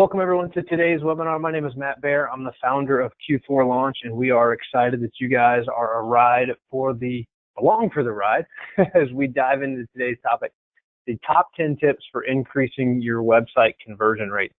Welcome everyone to today's webinar. My name is Matt Baer. I'm the founder of Q4Launch, and we are excited that you guys are along for the ride as we dive into today's topic, the top 10 tips for increasing your website conversion rate.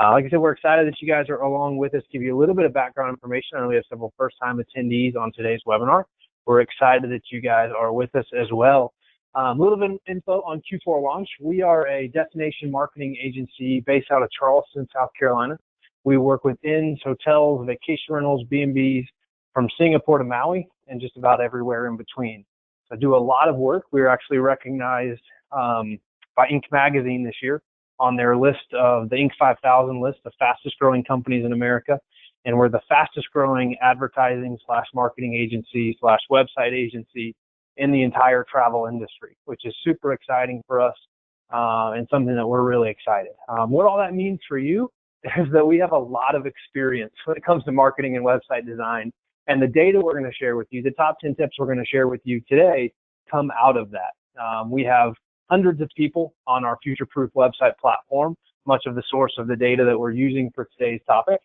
Like I said, we're excited that you guys are along with us. Give you a little bit of background information. I know we have several first-time attendees on today's webinar. We're excited that you guys are with us as well. A little bit of info on Q4Launch. We are a destination marketing agency based out of Charleston, South Carolina. We work with inns, hotels, vacation rentals, B&Bs from Singapore to Maui and just about everywhere in between. So I do a lot of work. We were actually recognized by Inc. magazine this year on their list of the Inc. 5000 list of fastest growing companies in America. And we're the fastest growing advertising / marketing agency / website agency in the entire travel industry, which is super exciting for us and something that we're really excited. What all that means for you is that we have a lot of experience when it comes to marketing and website design, and the data we're going to share with you, the top 10 tips we're going to share with you today come out of that. We have hundreds of people on our future-proof website platform, much of the source of the data that we're using for today's topic.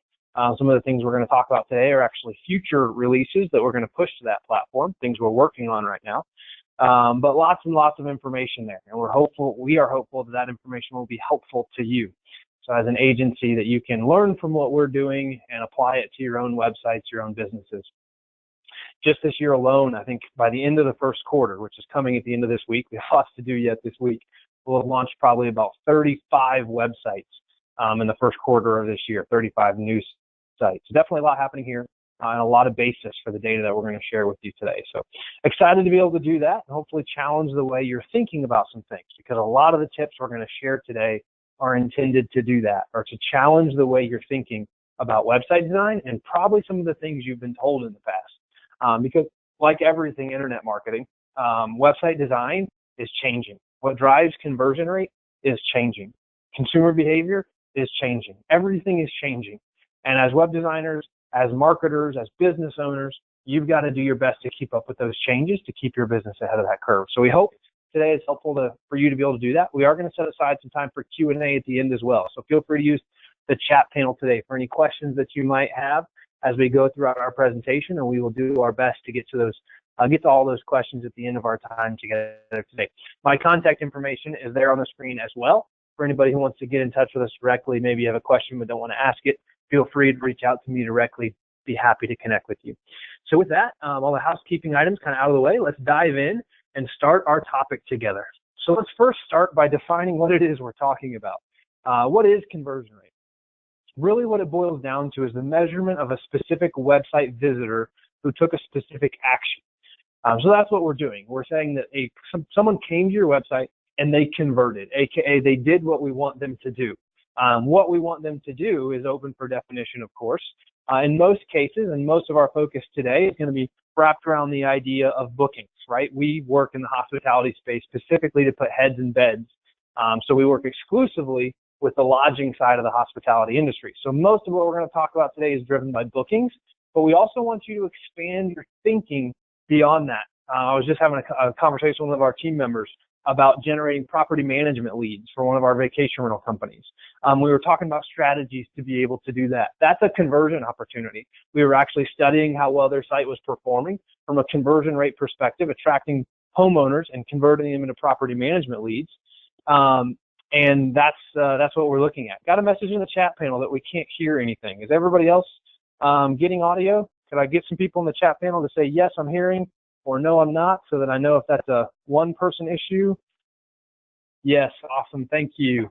Some of the things we're going to talk about today are actually future releases that we're going to push to that platform, things we're working on right now. But lots and lots of information there. And we are hopeful that that information will be helpful to you. So as an agency that you can learn from what we're doing and apply it to your own websites, your own businesses. Just this year alone, I think by the end of the first quarter, which is coming at the end of this week, we have lots to do yet this week, we'll have launched probably about 35 websites in the first quarter of this year, 35 new sites. Definitely a lot happening here and a lot of basis for the data that we're going to share with you today. So excited to be able to do that and hopefully challenge the way you're thinking about some things, because a lot of the tips we're going to share today are intended to do that, or to challenge the way you're thinking about website design and probably some of the things you've been told in the past. Because like everything internet marketing, website design is changing. What drives conversion rate is changing. Consumer behavior is changing. Everything is changing. And as web designers, as marketers, as business owners, you've got to do your best to keep up with those changes to keep your business ahead of that curve. So we hope today is helpful for you to be able to do that. We are going to set aside some time for Q&A at the end as well. So feel free to use the chat panel today for any questions that you might have as we go throughout our presentation, and we will do our best to get to all those questions at the end of our time together today. My contact information is there on the screen as well. For anybody who wants to get in touch with us directly, maybe you have a question but don't want to ask it, feel free to reach out to me directly. Be happy to connect with you. So with that, all the housekeeping items kind of out of the way, let's dive in and start our topic together. So let's first start by defining what it is we're talking about. What is conversion rate? Really what it boils down to is the measurement of a specific website visitor who took a specific action. So that's what we're doing. We're saying that someone came to your website and they converted, aka they did what we want them to do. What we want them to do is open for definition, of course. In most cases, and most of our focus today is going to be wrapped around the idea of bookings, right? We work in the hospitality space specifically to put heads in beds. So we work exclusively with the lodging side of the hospitality industry. So most of what we're going to talk about today is driven by bookings, but we also want you to expand your thinking beyond that. I was just having a conversation with one of our team members about generating property management leads for one of our vacation rental companies. We were talking about strategies to be able to do that. That's a conversion opportunity. We were actually studying how well their site was performing from a conversion rate perspective, attracting homeowners and converting them into property management leads. And that's what we're looking at. Got a message in the chat panel that we can't hear anything. Is everybody else getting audio? Could I get some people in the chat panel to say, yes, I'm hearing, or no, I'm not, so that I know if that's a one-person issue? Yes, awesome, thank you.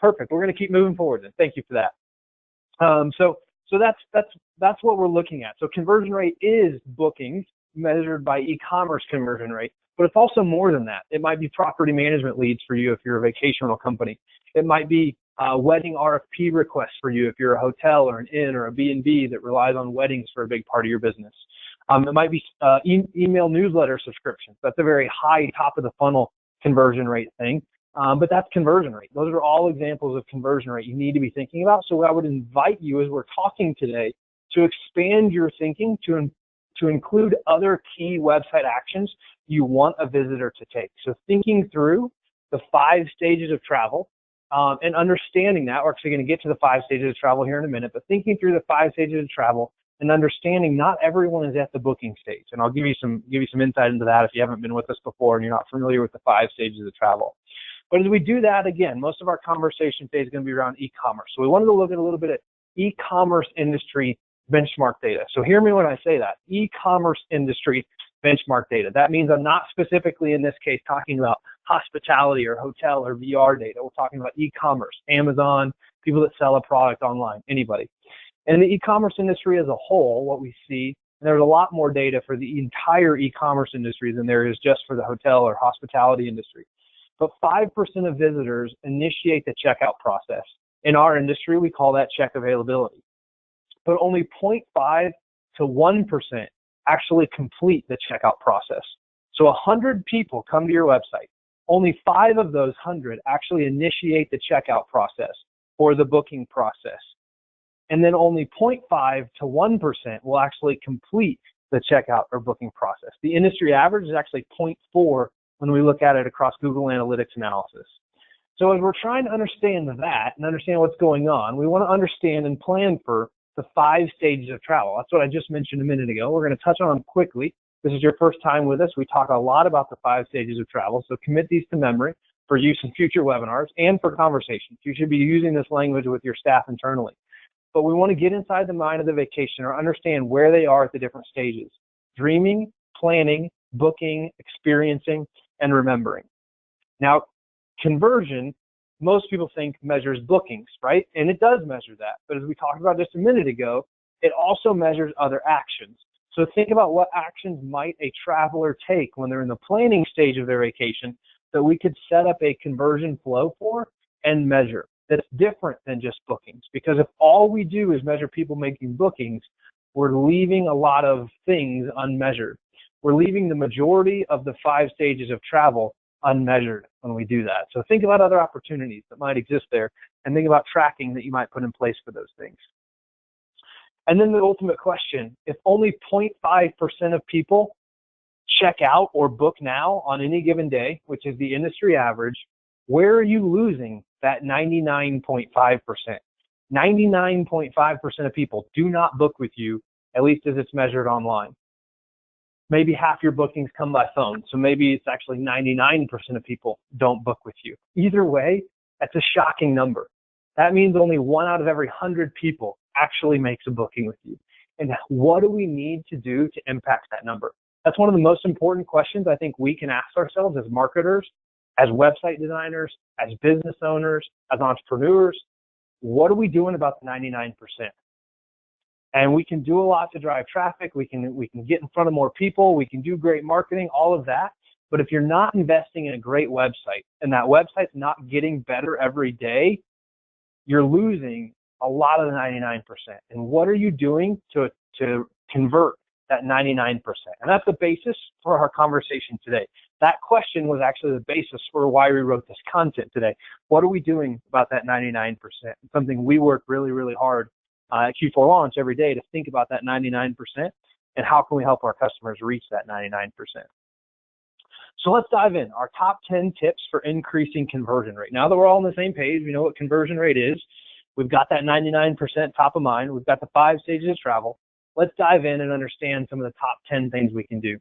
Perfect, we're going to keep moving forward then. Thank you for that. So that's what we're looking at. So conversion rate is bookings measured by e-commerce conversion rate, but it's also more than that. It might be property management leads for you if you're a vacation rental company. It might be wedding RFP requests for you if you're a hotel or an inn or a B&B that relies on weddings for a big part of your business. It might be email newsletter subscriptions. That's a very high top of the funnel conversion rate thing, but that's conversion rate. Those are all examples of conversion rate you need to be thinking about. So I would invite you, as we're talking today, to expand your thinking to include other key website actions you want a visitor to take. So thinking through the 5 stages of travel, And understanding that, we're actually going to get to the 5 stages of travel here in a minute, but thinking through the 5 stages of travel and understanding not everyone is at the booking stage. And I'll give you some insight into that if you haven't been with us before and you're not familiar with the 5 stages of travel. But as we do that, again, most of our conversation today is going to be around e-commerce. So we wanted to look at a little bit at e-commerce industry benchmark data. So hear me when I say that, e-commerce industry benchmark data. That means I'm not specifically in this case talking about hospitality or hotel or VR data. We're talking about e-commerce, Amazon, people that sell a product online, anybody. And the e-commerce industry as a whole, what we see, and there's a lot more data for the entire e-commerce industry than there is just for the hotel or hospitality industry. But 5% of visitors initiate the checkout process. In our industry, we call that check availability. But only 0.5 to 1% actually complete the checkout process. So 100 people come to your website. Only 5 of those 100 actually initiate the checkout process or the booking process. And then only 0.5 to 1% will actually complete the checkout or booking process. The industry average is actually 0.4 when we look at it across Google Analytics analysis. So as we're trying to understand that and understand what's going on, we want to understand and plan for the 5 stages of travel. That's what I just mentioned a minute ago. We're going to touch on them quickly. This is your first time with us. We talk a lot about the 5 stages of travel, so commit these to memory for use in future webinars and for conversations. You should be using this language with your staff internally. But we want to get inside the mind of the vacationer, understand where they are at the different stages: dreaming, planning, booking, experiencing, and remembering. Now, conversion, most people think measures bookings, right? And it does measure that. But as we talked about just a minute ago, it also measures other actions. So think about what actions might a traveler take when they're in the planning stage of their vacation that we could set up a conversion flow for and measure. That's different than just bookings. Because if all we do is measure people making bookings, we're leaving a lot of things unmeasured. We're leaving the majority of the 5 stages of travel unmeasured when we do that. So think about other opportunities that might exist there and think about tracking that you might put in place for those things. And then the ultimate question, if only 0.5% of people check out or book now on any given day, which is the industry average, where are you losing that 99.5%? 99.5% of people do not book with you, at least as it's measured online. Maybe half your bookings come by phone, so maybe it's actually 99% of people don't book with you. Either way, that's a shocking number. That means only 1 out of every 100 people actually makes a booking with you. And what do we need to do to impact that number? That's one of the most important questions I think we can ask ourselves as marketers, as website designers, as business owners, as entrepreneurs. What are we doing about the 99%? And we can do a lot to drive traffic. We can get in front of more people. We can do great marketing, all of that. But if you're not investing in a great website and that website's not getting better every day, you're losing a lot of the 99%. And what are you doing to convert that 99%? And that's the basis for our conversation today. That question was actually the basis for why we wrote this content today. What are we doing about that 99%? It's something we work really, really hard at Q4 Launch every day to think about that 99% and how can we help our customers reach that 99%. So let's dive in. Our top 10 tips for increasing conversion rate. Now that we're all on the same page, we know what conversion rate is. We've got that 99% top of mind. We've got the 5 stages of travel. Let's dive in and understand some of the top 10 things we can do.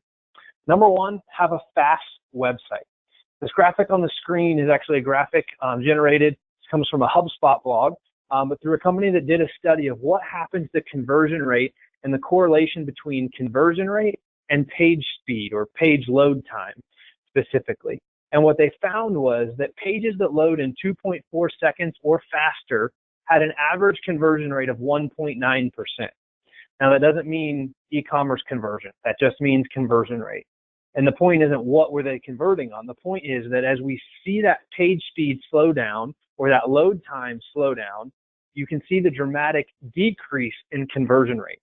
Number 1, have a fast website. This graphic on the screen is actually a graphic generated. It comes from a HubSpot blog, but through a company that did a study of what happens to conversion rate and the correlation between conversion rate and page speed or page load time specifically. And what they found was that pages that load in 2.4 seconds or faster had an average conversion rate of 1.9%. Now that doesn't mean e-commerce conversion. That just means conversion rate. And the point isn't what were they converting on. The point is that as we see that page speed slow down or that load time slow down, you can see the dramatic decrease in conversion rate.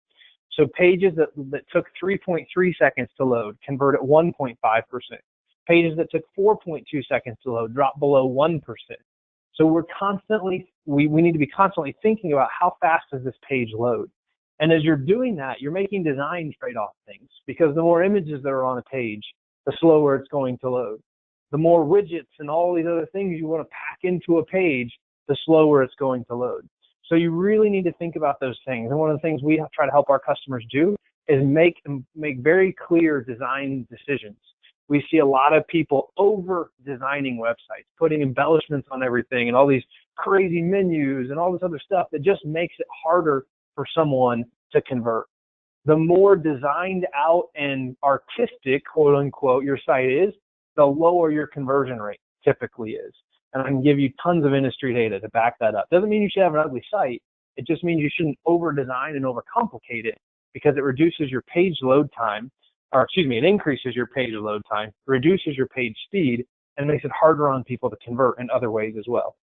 So pages that took 3.3 seconds to load convert at 1.5%. Pages that took 4.2 seconds to load drop below 1%. So we need to be constantly thinking about how fast does this page load. And as you're doing that, you're making design trade-off things, because the more images that are on a page, the slower it's going to load. The more widgets and all these other things you want to pack into a page, the slower it's going to load. So you really need to think about those things. And one of the things we try to help our customers do is make very clear design decisions. We see a lot of people over designing websites, putting embellishments on everything and all these crazy menus and all this other stuff that just makes it harder for someone to convert. The more designed out and artistic, quote unquote, your site is, the lower your conversion rate typically is. And I can give you tons of industry data to back that up. Doesn't mean you should have an ugly site. It just means you shouldn't over design and overcomplicate it, because it reduces your page load time, or it increases your page load time, reduces your page speed, and makes it harder on people to convert in other ways as well.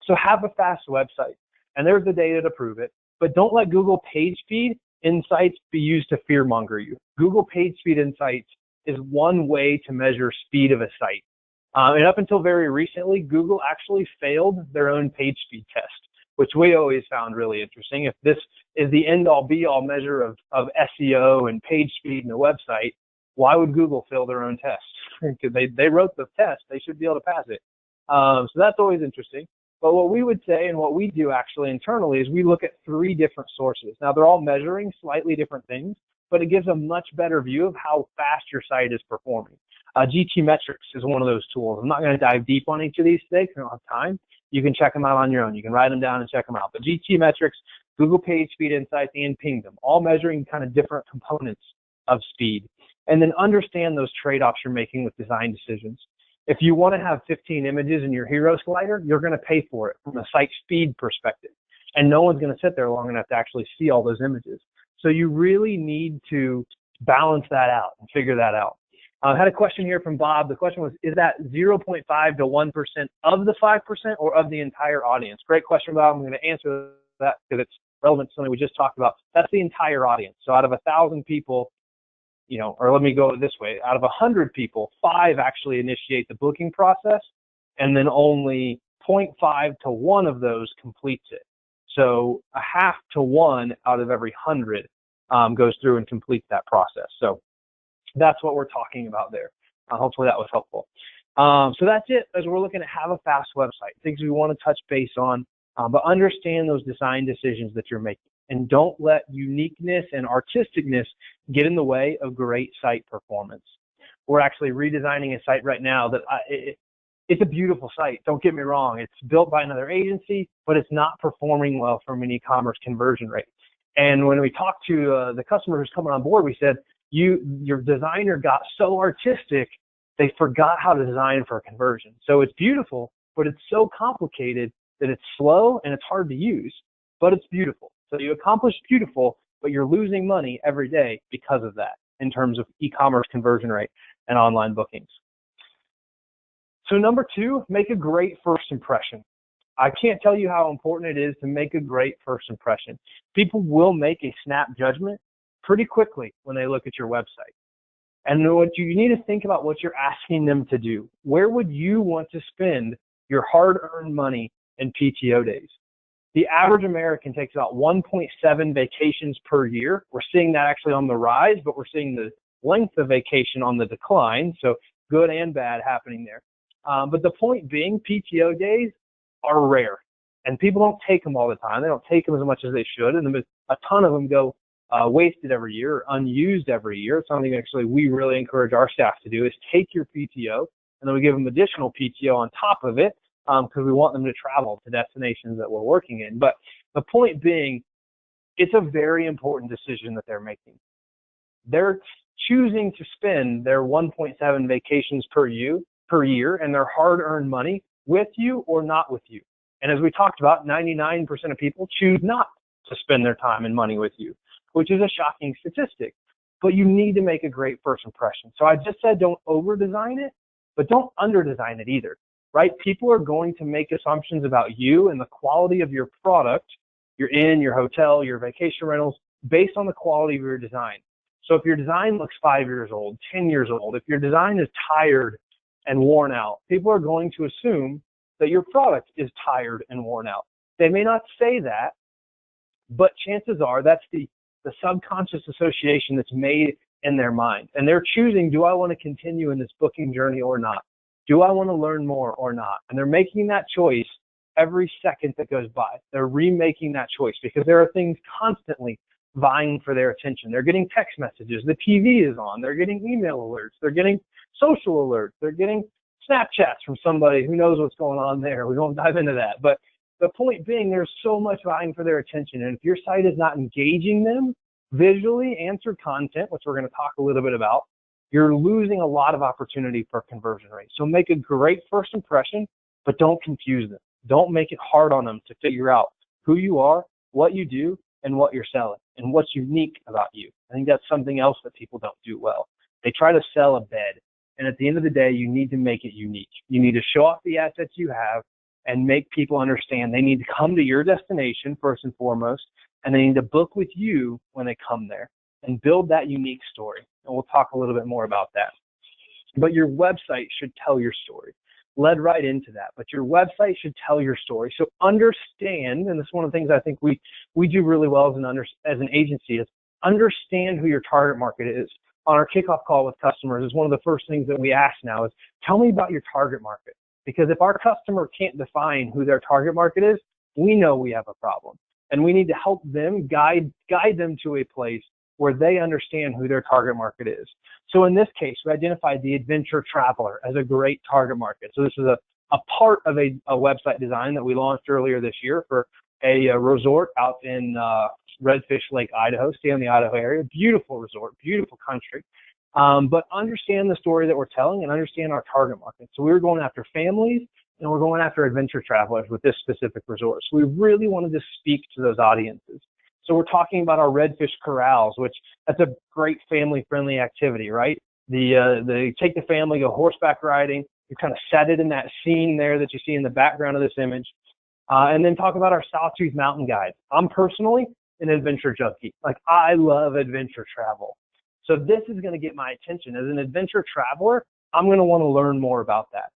So have a fast website, and there's the data to prove it, but don't let Google page speed insights be used to fearmonger you. Google page speed insights is one way to measure speed of a site. And up until very recently, Google actually failed their own page speed test, which we always found really interesting. If this is the end-all be-all measure of SEO and page speed in a website, why would Google fail their own test? Because they wrote the test, they should be able to pass it. So that's always interesting. But what we would say, and what we do actually internally, is we look at 3 different sources. Now, they're all measuring slightly different things, but it gives a much better view of how fast your site is performing. GTmetrix is one of those tools. I'm not going to dive deep on each of these today because I don't have time. You can check them out on your own. You can write them down and check them out. But GTmetrix, Google Page Speed Insights, and Pingdom, all measuring kind of different components of speed. And then understand those trade-offs you're making with design decisions. If you want to have 15 images in your hero slider, you're going to pay for it from a site speed perspective. And no one's going to sit there long enough to actually see all those images. So you really need to balance that out and figure that out. I had a question here from Bob. The question was, is that 0.5 to 1% of the 5% or of the entire audience? Great question, Bob. I'm going to answer that because it's relevant to something we just talked about. That's the entire audience. So out of 1,000 people, or let me go this way, out of 100 people, 5 actually initiate the booking process, and then only 0.5 to 1 of those completes it. So 0.5 to 1 out of every 100 goes through and completes that process. So that's what we're talking about there. Hopefully that was helpful. So that's it as we're looking at have a fast website, things we want to touch base on, but understand those design decisions that you're making. And don't let uniqueness and artisticness get in the way of great site performance. We're actually redesigning a site right now that it's a beautiful site. Don't get me wrong. It's built by another agency, but it's not performing well from an e-commerce conversion rate. And when we talked to the customer who's coming on board, we said, your designer got so artistic, they forgot how to design for a conversion. So it's beautiful, but it's so complicated that it's slow and it's hard to use, but it's beautiful. So you accomplish beautiful, but you're losing money every day because of that in terms of e-commerce conversion rate and online bookings. So number 2, make a great first impression. I can't tell you how important it is to make a great first impression. People will make a snap judgment pretty quickly when they look at your website. And what you need to think about what you're asking them to do. Where would you want to spend your hard-earned money in PTO days? The average American takes about 1.7 vacations per year. We're seeing that actually on the rise, but we're seeing the length of vacation on the decline. So good and bad happening there. But the point being, PTO days are rare. And people don't take them all the time. They don't take them as much as they should. And a ton of them go wasted every year, or unused every year. It's something actually we really encourage our staff to do, is take your PTO, and then we give them additional PTO on top of it, because we want them to travel to destinations that we're working in. But the point being, it's a very important decision that they're making. They're choosing to spend their 1.7 vacations per year and their hard-earned money with you or not with you. And as we talked about, 99% of people choose not to spend their time and money with you, which is a shocking statistic. But you need to make a great first impression. So I just said don't over-design it, but don't under-design it either, right? People are going to make assumptions about you and the quality of your product, your inn, your hotel, your vacation rentals, based on the quality of your design. So if your design looks 5 years old, 10 years old, if your design is tired and worn out, people are going to assume that your product is tired and worn out. They may not say that, but chances are that's the subconscious association that's made in their mind. And they're choosing, do I want to continue in this booking journey or not? Do I want to learn more or not? And they're making that choice every second that goes by. They're remaking that choice because there are things constantly vying for their attention. They're getting text messages. The TV is on. They're getting email alerts. They're getting social alerts. They're getting Snapchats from somebody who knows what's going on there. We won't dive into that. But the point being, there's so much vying for their attention. And if your site is not engaging them visually and through content, which we're going to talk a little bit about, you're losing a lot of opportunity for conversion rate. So make a great first impression, but don't confuse them. Don't make it hard on them to figure out who you are, what you do, and what you're selling, and what's unique about you. I think that's something else that people don't do well. They try to sell a bed, and at the end of the day, you need to make it unique. You need to show off the assets you have and make people understand they need to come to your destination first and foremost, and they need to book with you when they come there and build that unique story. And we'll talk a little bit more about that. But your website should tell your story. Led right into that, but your website should tell your story. So understand, and this is one of the things I think we do really well as an agency, is understand who your target market is. On our kickoff call with customers, is one of the first things that we ask now is, tell me about your target market. Because if our customer can't define who their target market is, we know we have a problem. And we need to help them, guide them to a place where they understand who their target market is. So in this case, we identified the adventure traveler as a great target market. So this is a part of a website design that we launched earlier this year for a resort out in Redfish Lake, Idaho. Stay in the Idaho area. Beautiful resort, beautiful country. But understand the story that we're telling and understand our target market. So we were going after families and we're going after adventure travelers with this specific resort. So we really wanted to speak to those audiences. So we're talking about our redfish corrals, which that's a great family-friendly activity, right? They take the family, go horseback riding. You kind of set it in that scene there that you see in the background of this image. And then talk about our Sawtooth Mountain Guide. I'm personally an adventure junkie. Like, I love adventure travel. So this is going to get my attention. As an adventure traveler, I'm going to want to learn more about that.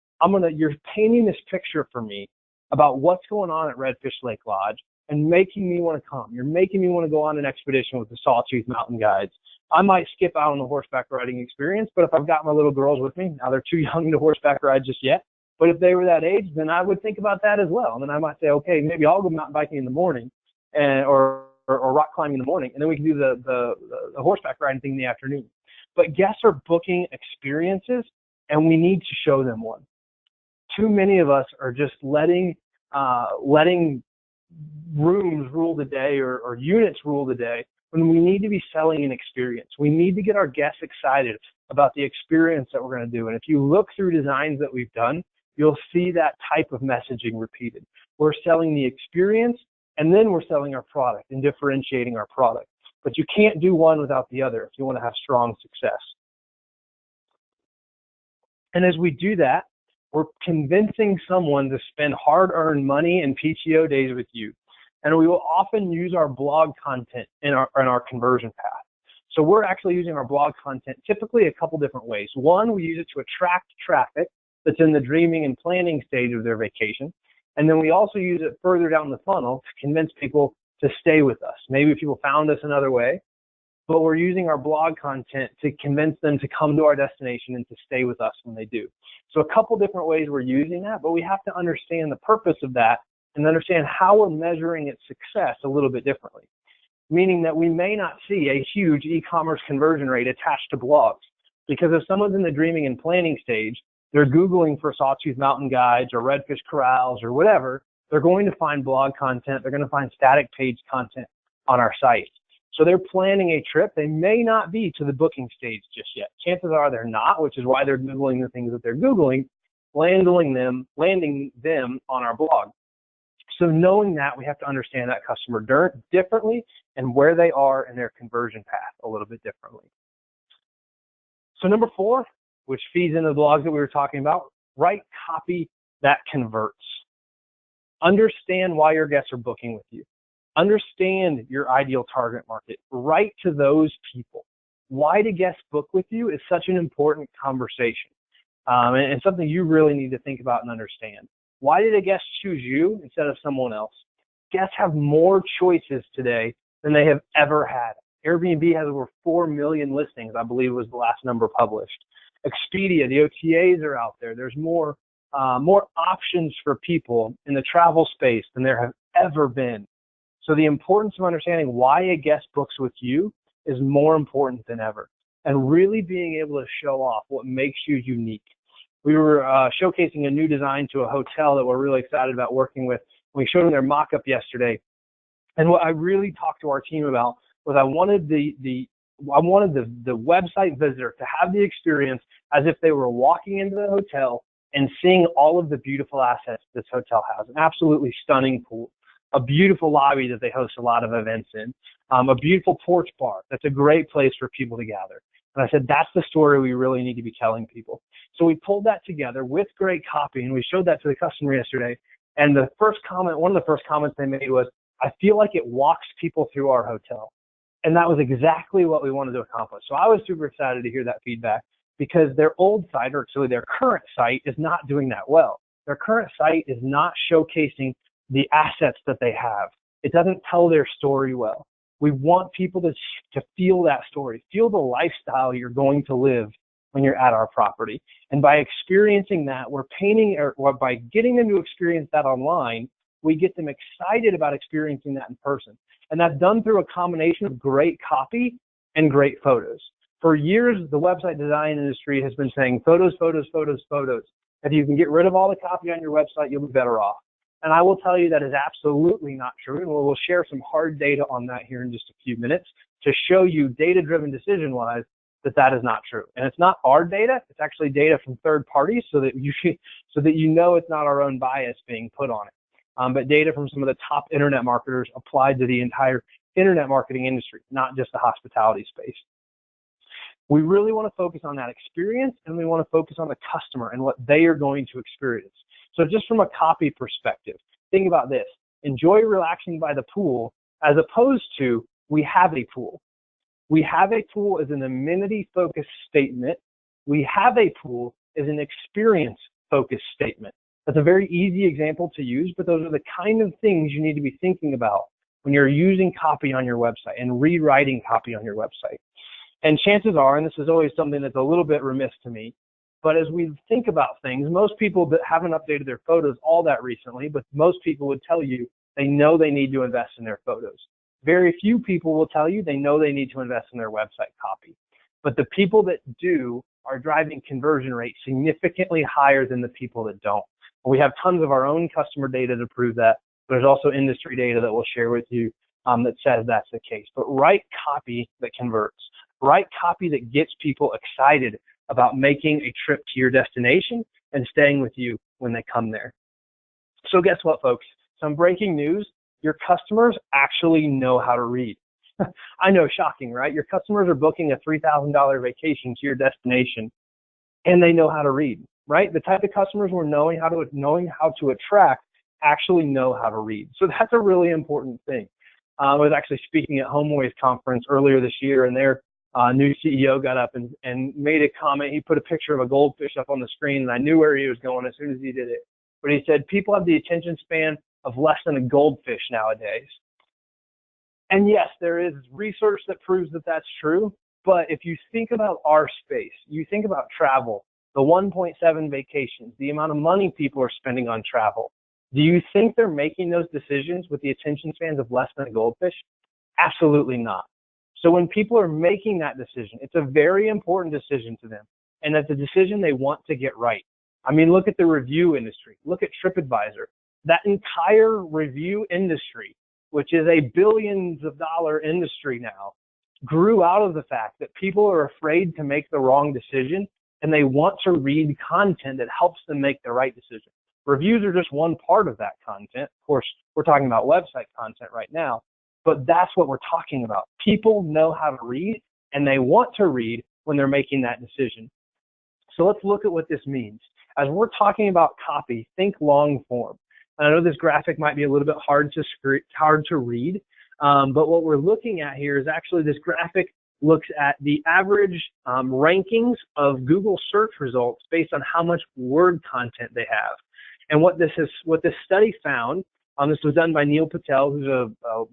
You're painting this picture for me about what's going on at Redfish Lake Lodge and making me want to come. You're making me want to go on an expedition with the Sawtooth Mountain Guides. I might skip out on the horseback riding experience, but if I've got my little girls with me, now they're too young to horseback ride just yet, but if they were that age, then I would think about that as well. And then I might say, okay, maybe I'll go mountain biking in the morning or rock climbing in the morning, and then we can do the horseback riding thing in the afternoon. But guests are booking experiences, and we need to show them one. Too many of us are just letting rooms rule the day or units rule the day when we need to be selling an experience. We need to get our guests excited about the experience that we're going to do. And if you look through designs that we've done, you'll see that type of messaging repeated. We're selling the experience, and then we're selling our product and differentiating our product. But you can't do one without the other if you want to have strong success. And as we do that, we're convincing someone to spend hard-earned money and PTO days with you. And we will often use our blog content in our conversion path. So we're actually using our blog content typically a couple different ways. One, we use it to attract traffic that's in the dreaming and planning stage of their vacation. And then we also use it further down the funnel to convince people to stay with us. Maybe people found us another way, but we're using our blog content to convince them to come to our destination and to stay with us when they do. So a couple different ways we're using that, but we have to understand the purpose of that and understand how we're measuring its success a little bit differently. Meaning that we may not see a huge e-commerce conversion rate attached to blogs, because if someone's in the dreaming and planning stage, they're Googling for Sawtooth Mountain Guides or Redfish Corrals or whatever, they're going to find blog content, they're going to find static page content on our site. So they're planning a trip. They may not be to the booking stage just yet. Chances are they're not, which is why they're Googling the things that they're Googling, landing them on our blog. So knowing that, we have to understand that customer differently and where they are in their conversion path a little bit differently. So number 4, which feeds into the blogs that we were talking about, write copy that converts. Understand why your guests are booking with you. Understand your ideal target market. Write to those people. Why do guests book with you is such an important conversation and something you really need to think about and understand. Why did a guest choose you instead of someone else? Guests have more choices today than they have ever had. Airbnb has over 4 million listings, I believe was the last number published. Expedia, the OTAs are out there. There's more more options for people in the travel space than there have ever been. So the importance of understanding why a guest books with you is more important than ever, and really being able to show off what makes you unique. We were showcasing a new design to a hotel that we're really excited about working with. We showed them their mock-up yesterday, and what I really talked to our team about was I wanted the website visitor to have the experience as if they were walking into the hotel and seeing all of the beautiful assets this hotel has. An absolutely stunning pool, a beautiful lobby that they host a lot of events in, a beautiful porch bar. That's a great place for people to gather. And I said, that's the story we really need to be telling people. So we pulled that together with great copy, and we showed that to the customer yesterday. And the first comment, one of the first comments they made was, I feel like it walks people through our hotel. And that was exactly what we wanted to accomplish. So I was super excited to hear that feedback, because their old site, or actually their current site, is not doing that well. Their current site is not showcasing the assets that they have. It doesn't tell their story well. We want people to feel that story, feel the lifestyle you're going to live when you're at our property. And by experiencing that, we're painting, or by getting them to experience that online, we get them excited about experiencing that in person. And that's done through a combination of great copy and great photos. For years, the website design industry has been saying photos, photos, photos, photos. If you can get rid of all the copy on your website, you'll be better off. And I will tell you that is absolutely not true. And we'll share some hard data on that here in just a few minutes to show you data-driven decision-wise that is not true. And it's not our data. It's actually data from third parties, so that you know it's not our own bias being put on it. But data from some of the top internet marketers applied to the entire internet marketing industry, not just the hospitality space. We really want to focus on that experience, and we want to focus on the customer and what they are going to experience. So just from a copy perspective, think about this. Enjoy relaxing by the pool, as opposed to we have a pool. We have a pool is an amenity-focused statement. We have a pool is an experience-focused statement. That's a very easy example to use, but those are the kind of things you need to be thinking about when you're using copy on your website and rewriting copy on your website. And chances are, and this is always something that's a little bit remiss to me, but as we think about things, most people that haven't updated their photos all that recently, but most people would tell you they know they need to invest in their photos. Very few people will tell you they know they need to invest in their website copy. But the people that do are driving conversion rates significantly higher than the people that don't. We have tons of our own customer data to prove that. There's also industry data that we'll share with you that says that's the case. But write copy that converts. Write copy that gets people excited about making a trip to your destination and staying with you when they come there. So guess what, folks? Some breaking news. Your customers actually know how to read. I know, shocking, right? Your customers are booking a $3,000 vacation to your destination, and they know how to read, right? The type of customers we're knowing how to attract actually know how to read. So that's a really important thing. I was actually speaking at HomeAway's conference earlier this year, and their new CEO got up and made a comment. He put a picture of a goldfish up on the screen, and I knew where he was going as soon as he did it. But he said, people have the attention span of less than a goldfish nowadays. And yes, there is research that proves that that's true. But if you think about our space, you think about travel, the 1.7 vacations, the amount of money people are spending on travel. Do you think they're making those decisions with the attention spans of less than a goldfish? Absolutely not. So when people are making that decision, it's a very important decision to them. And it's a decision they want to get right. I mean, look at the review industry. Look at TripAdvisor. That entire review industry, which is a billions of dollar industry now, grew out of the fact that people are afraid to make the wrong decision, and they want to read content that helps them make the right decision. Reviews are just one part of that content. Of course, we're talking about website content right now, but that's what we're talking about. People know how to read, and they want to read when they're making that decision. So let's look at what this means. As we're talking about copy, think long form. I know this graphic might be a little bit hard to read, but what we're looking at here is actually this graphic looks at the average rankings of Google search results based on how much word content they have. And what this study found, this was done by Neil Patel, who's a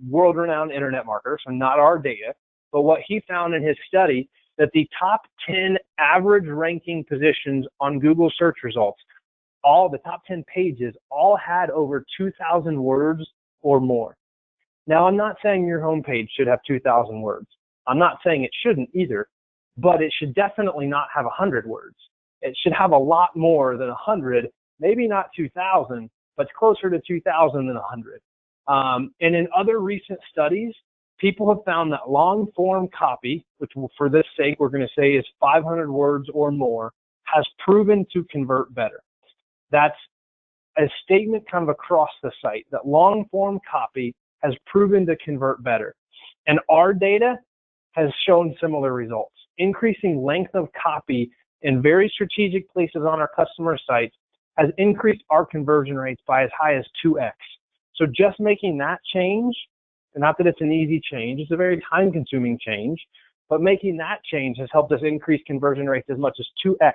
world-renowned internet marketer, so not our data, but what he found in his study, that the top 10 average ranking positions on Google search results all the top 10 pages all had over 2,000 words or more. Now, I'm not saying your homepage should have 2,000 words. I'm not saying it shouldn't either, but it should definitely not have 100 words. It should have a lot more than 100, maybe not 2,000, but it's closer to 2,000 than 100. And in other recent studies, people have found that long form copy, which for this sake we're going to say is 500 words or more, has proven to convert better. That's a statement kind of across the site that long form copy has proven to convert better. And our data has shown similar results. Increasing length of copy in very strategic places on our customer sites has increased our conversion rates by as high as 2x. So just making that change, and not that it's an easy change, it's a very time-consuming change, but making that change has helped us increase conversion rates as much as 2x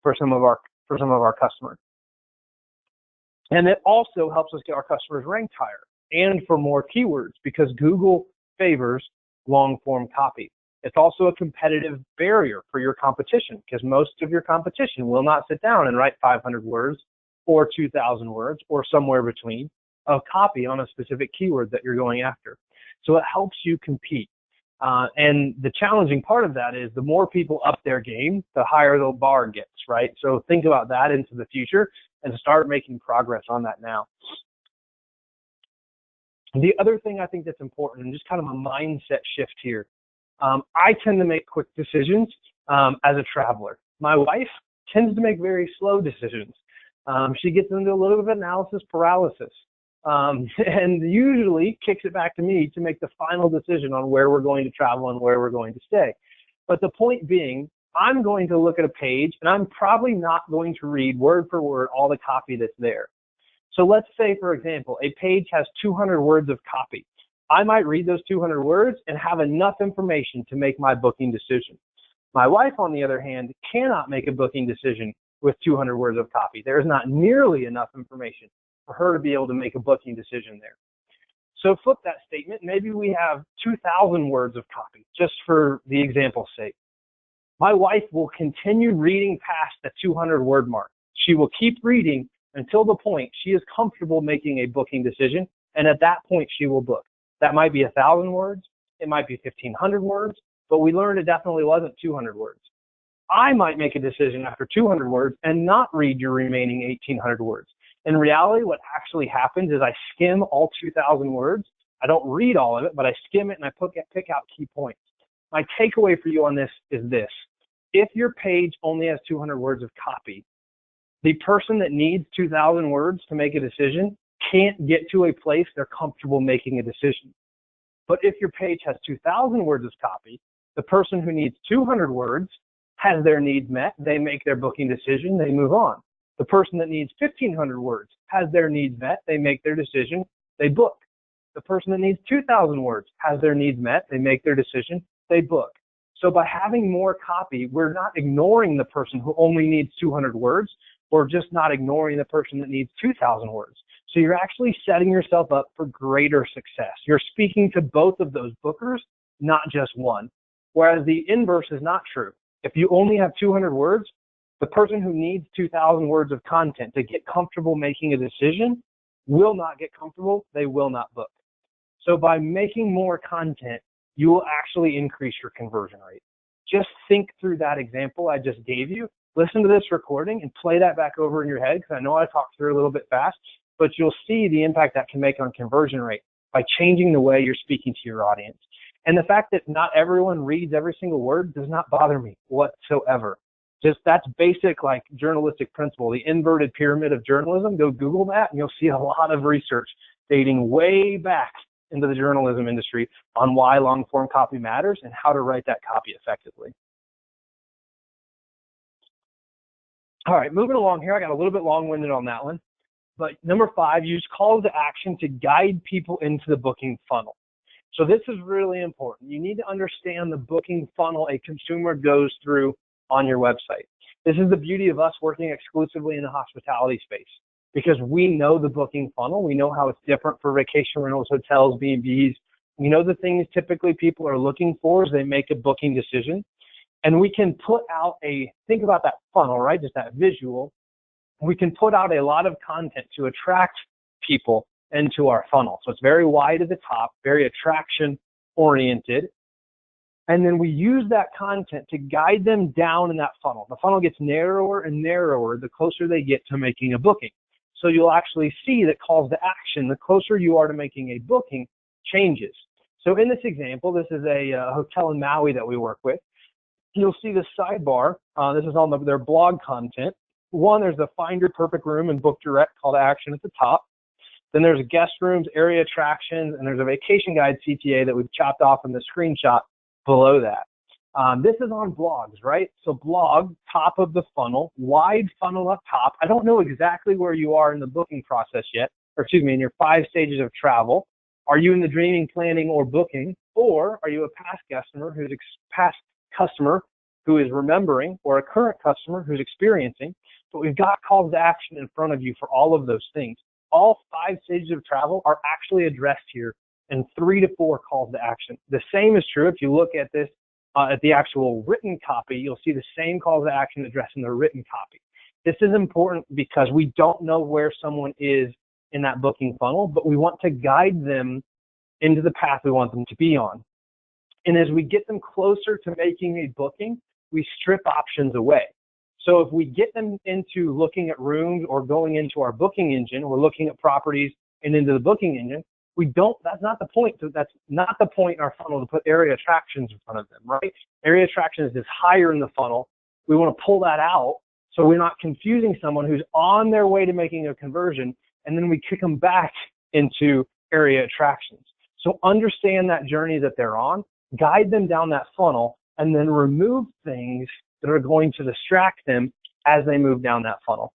for some of our customers. And it also helps us get our customers ranked higher and for more keywords because Google favors long-form copy. It's also a competitive barrier for your competition because most of your competition will not sit down and write 500 words or 2,000 words or somewhere between of copy on a specific keyword that you're going after. So it helps you compete. And the challenging part of that is the more people up their game, the higher the bar gets, right? So think about that into the future and start making progress on that now. The other thing I think that's important, and just kind of a mindset shift here, I tend to make quick decisions as a traveler. My wife tends to make very slow decisions. She gets into a little bit of analysis paralysis and usually kicks it back to me to make the final decision on where we're going to travel and where we're going to stay. But the point being, I'm going to look at a page and I'm probably not going to read word for word all the copy that's there. So let's say, for example, a page has 200 words of copy. I might read those 200 words and have enough information to make my booking decision. My wife, on the other hand, cannot make a booking decision with 200 words of copy. There is not nearly enough information for her to be able to make a booking decision there. So flip that statement. Maybe we have 2,000 words of copy, just for the example's sake. My wife will continue reading past the 200 word mark. She will keep reading until the point she is comfortable making a booking decision, and at that point she will book. That might be 1,000 words, it might be 1,500 words, but we learned it definitely wasn't 200 words. I might make a decision after 200 words and not read your remaining 1,800 words. In reality, what actually happens is I skim all 2,000 words. I don't read all of it, but I skim it and I pick out key points. My takeaway for you on this is this. If your page only has 200 words of copy, the person that needs 2,000 words to make a decision can't get to a place they're comfortable making a decision. But if your page has 2,000 words of copy, the person who needs 200 words has their needs met, they make their booking decision, they move on. The person that needs 1,500 words has their needs met, they make their decision, they book. The person that needs 2,000 words has their needs met, they make their decision, they book. So by having more copy, we're not ignoring the person who only needs 200 words, or just not ignoring the person that needs 2,000 words. So you're actually setting yourself up for greater success. You're speaking to both of those bookers, not just one. Whereas the inverse is not true. If you only have 200 words, the person who needs 2,000 words of content to get comfortable making a decision will not get comfortable, they will not book. So by making more content, you will actually increase your conversion rate. Just think through that example I just gave you. Listen to this recording and play that back over in your head, because I know I talked through it a little bit fast, but you'll see the impact that can make on conversion rate by changing the way you're speaking to your audience. And the fact that not everyone reads every single word does not bother me whatsoever. Just that's basic like journalistic principle, the inverted pyramid of journalism. Go Google that and you'll see a lot of research dating way back into the journalism industry on why long form copy matters and how to write that copy effectively. All right, moving along here. I got a little bit long-winded on that one. But number 5, use calls to action to guide people into the booking funnel. So this is really important. You need to understand the booking funnel a consumer goes through on your website. This is the beauty of us working exclusively in the hospitality space, because we know the booking funnel. We know how it's different for vacation rentals, hotels, B&Bs. We know the things typically people are looking for as they make a booking decision. And we can put out think about that funnel, right? Just that visual we can put out a lot of content to attract people into our funnel. So it's very wide at the top, very attraction oriented. And then we use that content to guide them down in that funnel. The funnel gets narrower and narrower the closer they get to making a booking. So you'll actually see that calls to action, the closer you are to making a booking, changes. So in this example, this is a hotel in Maui that we work with. You'll see the sidebar. This is on their blog content. One, there's the Find Your Perfect Room and Book Direct call to action at the top. Then there's guest rooms, area attractions, and there's a vacation guide CTA that we've chopped off in the screenshot below that. This is on blogs, right? So blog, top of the funnel, wide funnel up top. I don't know exactly where you are in the booking process yet, or excuse me, in your 5 stages of travel. Are you in the dreaming, planning, or booking? Or are you a past customer who is remembering, or a current customer who's experiencing? But we've got calls to action in front of you for all of those things. All 5 stages of travel are actually addressed here in 3 to 4 calls to action. The same is true if you look at this at the actual written copy. You'll see the same calls to action addressed in the written copy. This is important because we don't know where someone is in that booking funnel, but we want to guide them into the path we want them to be on. And as we get them closer to making a booking, we strip options away. So if we get them into looking at rooms or going into our booking engine, or looking at properties and into the booking engine, that's not the point. That's not the point in our funnel to put area attractions in front of them, right? Area attractions is higher in the funnel. We want to pull that out so we're not confusing someone who's on their way to making a conversion, and then we kick them back into area attractions. So understand that journey that they're on, guide them down that funnel, and then remove things that are going to distract them as they move down that funnel.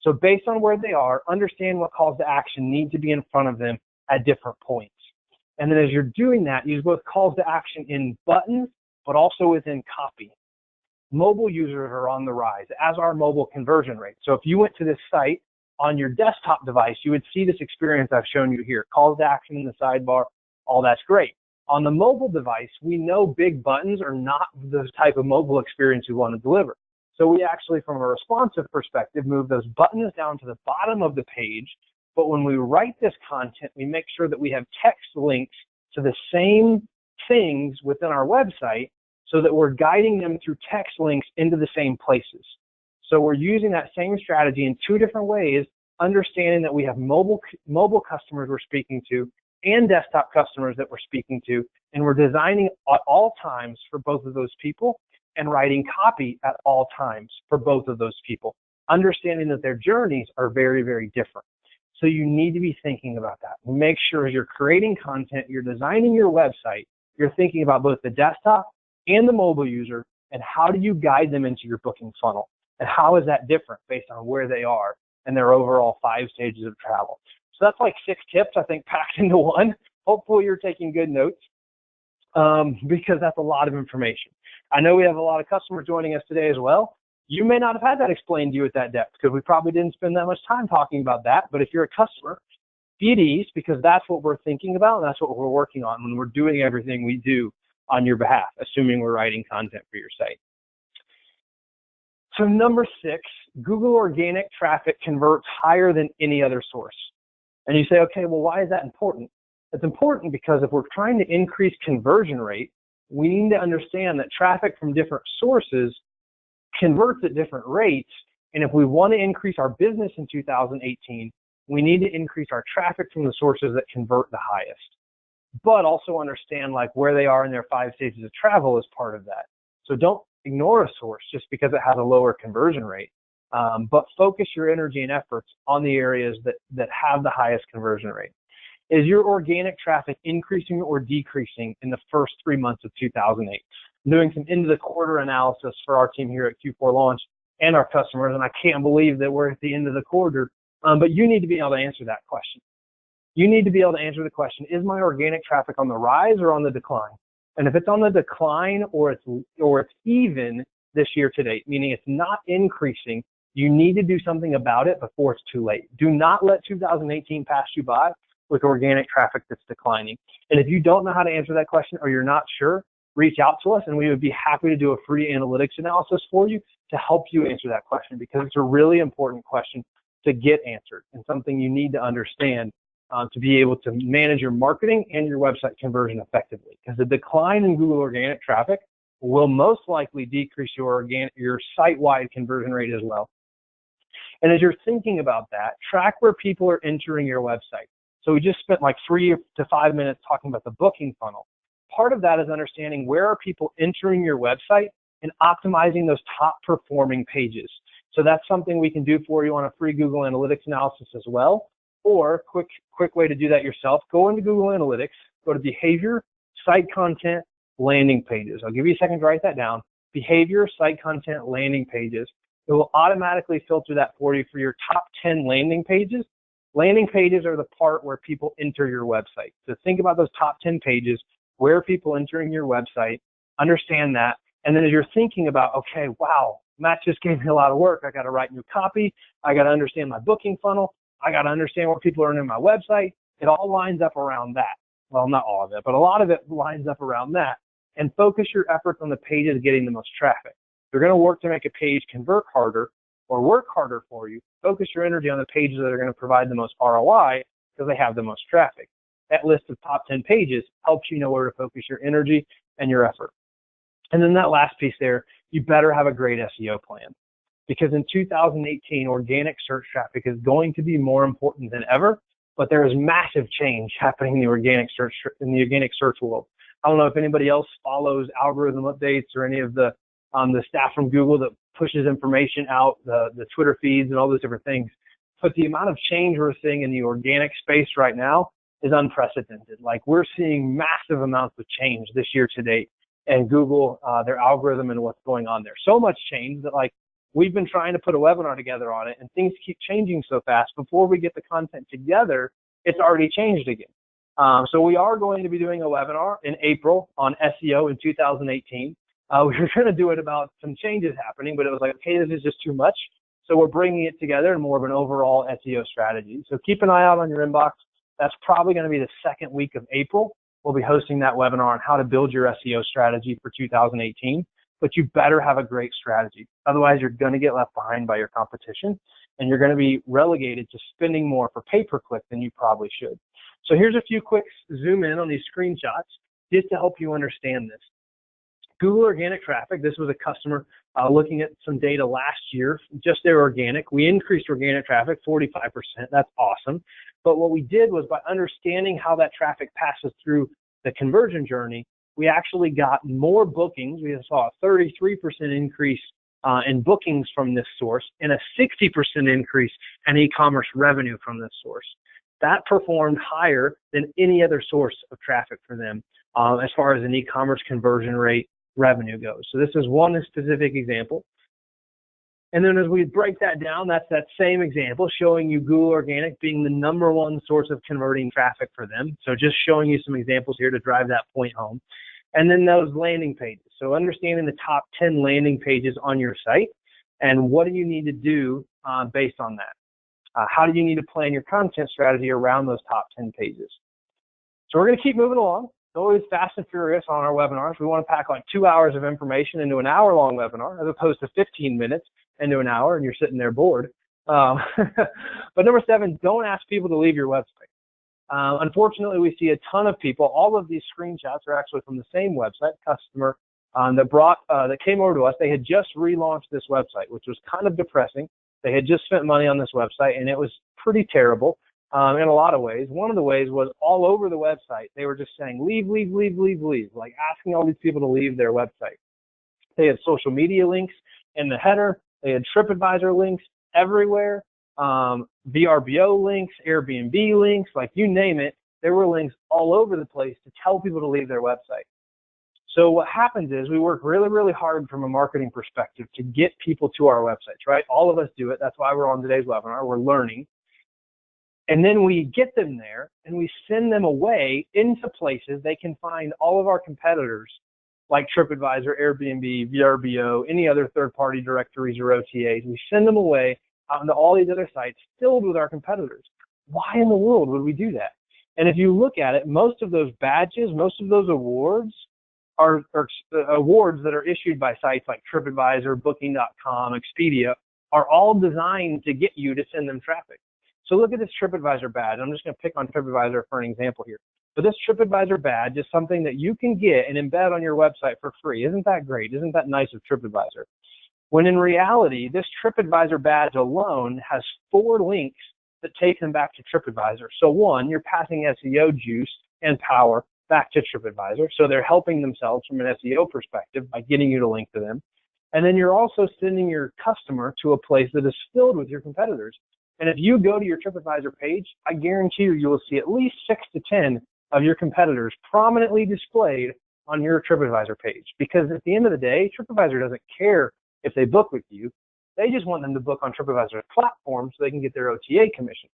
So based on where they are, understand what calls to action need to be in front of them at different points. And then as you're doing that, use both calls to action in buttons, but also within copy. Mobile users are on the rise, as are mobile conversion rates. So if you went to this site on your desktop device, you would see this experience I've shown you here. Calls to action in the sidebar, all that's great. On the mobile device, we know big buttons are not the type of mobile experience we want to deliver. So we actually, from a responsive perspective, move those buttons down to the bottom of the page. But when we write this content, we make sure that we have text links to the same things within our website so that we're guiding them through text links into the same places. So we're using that same strategy in 2 different ways, understanding that we have mobile customers we're speaking to and desktop customers that we're speaking to, and we're designing at all times for both of those people and writing copy at all times for both of those people, understanding that their journeys are very, very different. So you need to be thinking about that. Make sure as you're creating content, you're designing your website, you're thinking about both the desktop and the mobile user, and how do you guide them into your booking funnel? And how is that different based on where they are and their overall 5 stages of travel? So that's like 6 tips, I think, packed into one. Hopefully you're taking good notes because that's a lot of information. I know we have a lot of customers joining us today as well. You may not have had that explained to you at that depth because we probably didn't spend that much time talking about that. But if you're a customer, be at ease because that's what we're thinking about and that's what we're working on when we're doing everything we do on your behalf, assuming we're writing content for your site. So number 6, Google organic traffic converts higher than any other source. And you say, okay, well, why is that important? It's important because if we're trying to increase conversion rate, we need to understand that traffic from different sources converts at different rates. And if we want to increase our business in 2018, we need to increase our traffic from the sources that convert the highest. But also understand like where they are in their 5 stages of travel is part of that. So don't ignore a source just because it has a lower conversion rate. But focus your energy and efforts on the areas that have the highest conversion rate. Is your organic traffic increasing or decreasing in the first 3 months of 2008? I'm doing some end of the quarter analysis for our team here at Q4 Launch and our customers, and I can't believe that we're at the end of the quarter. But you need to be able to answer that question. You need to be able to answer the question, is my organic traffic on the rise or on the decline? And if it's on the decline or it's even this year to date, meaning it's not increasing, you need to do something about it before it's too late. Do not let 2018 pass you by with organic traffic that's declining. And if you don't know how to answer that question or you're not sure, reach out to us and we would be happy to do a free analytics analysis for you to help you answer that question, because it's a really important question to get answered and something you need to understand to be able to manage your marketing and your website conversion effectively. Because the decline in Google organic traffic will most likely decrease your site-wide conversion rate as well. And as you're thinking about that, track where people are entering your website. So we just spent like 3 to 5 minutes talking about the booking funnel. Part of that is understanding where are people entering your website and optimizing those top performing pages. So that's something we can do for you on a free Google Analytics analysis as well. Or quick way to do that yourself, go into Google Analytics, go to behavior, site content, landing pages. I'll give you a second to write that down. Behavior, site content, landing pages. It will automatically filter that for you for your top 10 landing pages. Landing pages are the part where people enter your website. So think about those top 10 pages, where are people entering your website, understand that. And then as you're thinking about, okay, wow, Matt just gave me a lot of work. I got to write new copy. I got to understand my booking funnel. I got to understand where people are entering my website. It all lines up around that. Well, not all of it, but a lot of it lines up around that. And focus your efforts on the pages getting the most traffic. If you're going to work to make a page convert harder or work harder for you, focus your energy on the pages that are going to provide the most ROI because they have the most traffic. That list of top 10 pages helps you know where to focus your energy and your effort. And then that last piece there, you better have a great SEO plan, because in 2018, organic search traffic is going to be more important than ever, but there is massive change happening in the organic search world. I don't know if anybody else follows algorithm updates or any of the staff from Google that pushes information out, the Twitter feeds and all those different things. But the amount of change we're seeing in the organic space right now is unprecedented. Like, we're seeing massive amounts of change this year to date, and Google, their algorithm and what's going on there. So much change that, like, we've been trying to put a webinar together on it, and things keep changing so fast. Before we get the content together, it's already changed again. So we are going to be doing a webinar in April on SEO in 2018. We were going to do it about some changes happening, but it was like, okay, this is just too much. So we're bringing it together in more of an overall SEO strategy. So keep an eye out on your inbox. That's probably going to be the second week of April. We'll be hosting that webinar on how to build your SEO strategy for 2018. But you better have a great strategy. Otherwise, you're going to get left behind by your competition, and you're going to be relegated to spending more for pay-per-click than you probably should. So here's a few quick zoom in on these screenshots just to help you understand this. Google organic traffic, this was a customer looking at some data last year, just their organic. We increased organic traffic 45%. That's awesome. But what we did was, by understanding how that traffic passes through the conversion journey, we actually got more bookings. We saw a 33% increase in bookings from this source and a 60% increase in e-commerce revenue from this source. That performed higher than any other source of traffic for them as far as an e-commerce conversion rate revenue goes. So this is one specific example. And then as we break that down, that's that same example showing you Google Organic being the #1 source of converting traffic for them. So just showing you some examples here to drive that point home. And then those landing pages. So understanding the top 10 landing pages on your site and what do you need to do based on that. How do you need to plan your content strategy around those top 10 pages? So we're going to keep moving along. It's always fast and furious on our webinars. We want to pack like 2 hours of information into an hour-long webinar as opposed to 15 minutes into an hour and you're sitting there bored. But number 7, don't ask people to leave your website. Unfortunately, we see a ton of people. All of these screenshots are actually from the same website, customer that came over to us. They had just relaunched this website, which was kind of depressing. They had just spent money on this website, and it was pretty terrible in a lot of ways. One of the ways was all over the website, they were just saying, leave, leave, leave, leave, leave, like asking all these people to leave their website. They had social media links in the header. They had TripAdvisor links everywhere, VRBO links, Airbnb links, like you name it. There were links all over the place to tell people to leave their website. So what happens is we work really, really hard from a marketing perspective to get people to our websites, right? All of us do it. That's why we're on today's webinar. We're learning. And then we get them there and we send them away into places they can find all of our competitors like TripAdvisor, Airbnb, VRBO, any other third-party directories or OTAs. We send them away out into all these other sites filled with our competitors. Why in the world would we do that? And if you look at it, most of those badges, most of those awards are awards that are issued by sites like TripAdvisor, Booking.com, Expedia, are all designed to get you to send them traffic. So look at this TripAdvisor badge. I'm just going to pick on TripAdvisor for an example here. But this TripAdvisor badge is something that you can get and embed on your website for free. Isn't that great? Isn't that nice of TripAdvisor? When in reality, this TripAdvisor badge alone has 4 links that take them back to TripAdvisor. So one, you're passing SEO juice and power back to TripAdvisor. So they're helping themselves from an SEO perspective by getting you to link to them. And then you're also sending your customer to a place that is filled with your competitors. And if you go to your TripAdvisor page, I guarantee you will see at least 6 to 10 of your competitors prominently displayed on your TripAdvisor page. Because at the end of the day, TripAdvisor doesn't care if they book with you. They just want them to book on TripAdvisor's platform so they can get their OTA commission.